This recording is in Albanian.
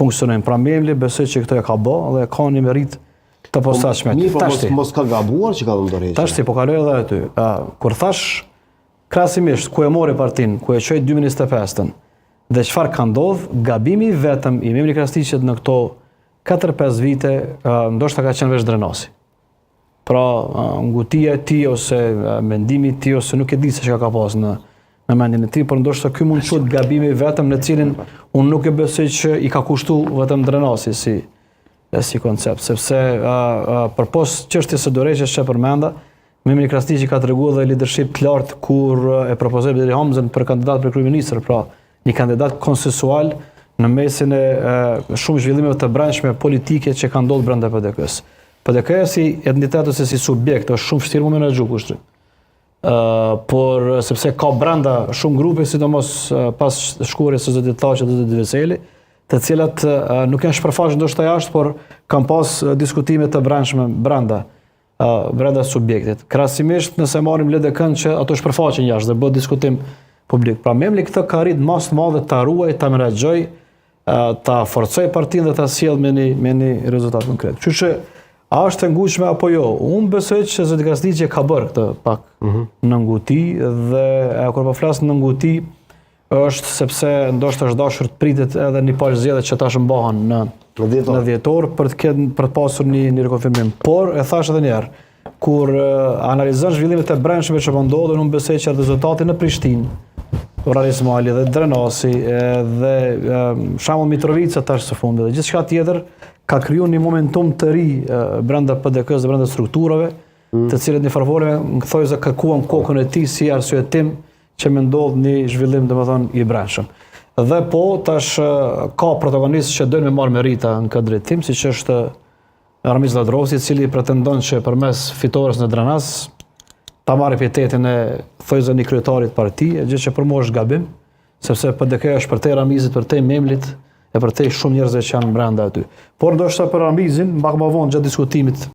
funksionojnë. Pra Memli besoj që këtë e ka bë dhe ka një merit të posaçme. Mos ka gabuar që ka dhënë dorëheqje. Tashti, po kaloj edhe aty. Kur thash krahasimisht ku e mori partinë, ku e çoi 2025-ën, dhe çfarë ka ndodhur, gabimi vetëm i Memli Krasniqit në këto 4-5 vite ndoshta ka qenë veç Drenasi. Pra ngutia e tij ose mendimi i tij ose nuk e di se çka ka pas në mendjen e tij, por ndoshta ky mund të qenë gabimi vetëm në cilin unë nuk e besoj që i ka kushtuar vetëm Drenasi si koncept, sepse përpos çështjes së dorëheqjes që përmenda, Memli Krasniqi ka treguar dhe leadership të lartë kur e propozoi Bedir Hamzën për kandidat për kryeministër, pra një kandidat konsensual në mesin e shumë zhvillimeve të brendshme politike që kanë ndodhur brenda PDK-s. PDK-ja si entitet ose si subjekt është shumë vështirë më menaxhu kushtrin. Por sepse ka brenda shumë grupe, sidomos pas shkurjes së zotit Thaçit dhe zotit Veseli, të cilat nuk janë shpërfaqur ndoshta jashtë, por kanë pas diskutime të brendshme brenda subjektit. Krahasimisht nëse marrim LDK-n që ato shpërfaqen jashtë dhe bëhet diskutim publik. Pra Memli këtë ka arrit mas të madhe ta ruaj, ta menaxhoj, ta forcoj partinë dhe ta sjell me një rezultat konkret. Kështu që a është e ngushme apo jo? Unë besoj që zoti Krasniqi ka bërë këtë pak në nguti dhe kur po flas në nguti është sepse ndoshta është dashur të pritet edhe një palë zgjedhje që tash mbahen në dhjetor për të pasur një rikonfirmim. Por e thash edhe një herë, kur analizon zhvillimet e brendshme që po ndodhin, unë besoj që rezultati në Prishtinë, Orari Ismaili dhe Drenasi dhe shembull Mitrovica tash së fundit dhe gjithçka tjetër ka krijuar një momentum të ri brenda PDK-s dhe brenda strukturave, të cilët në favore më thoj se kërkuan kokën e tij si arsyetim që më ndodh një zhvillim domethënë i brendshëm. Dhe po tash ka protagonistë që dojnë me marrë merita në këtë drejtim, siç është Ramiz Ladrovsi, i cili pretendon që përmes fitores në Drenas ta marrë epitetin e thojë një kryetarit partie, gjë që për mua është gabim, sepse PDK është për te Ramizit, për te Memlit, e për te shumë njerëzve që janë brenda aty. Por ndoshta për Ramizin, mbak më vonë gjatë diskutimit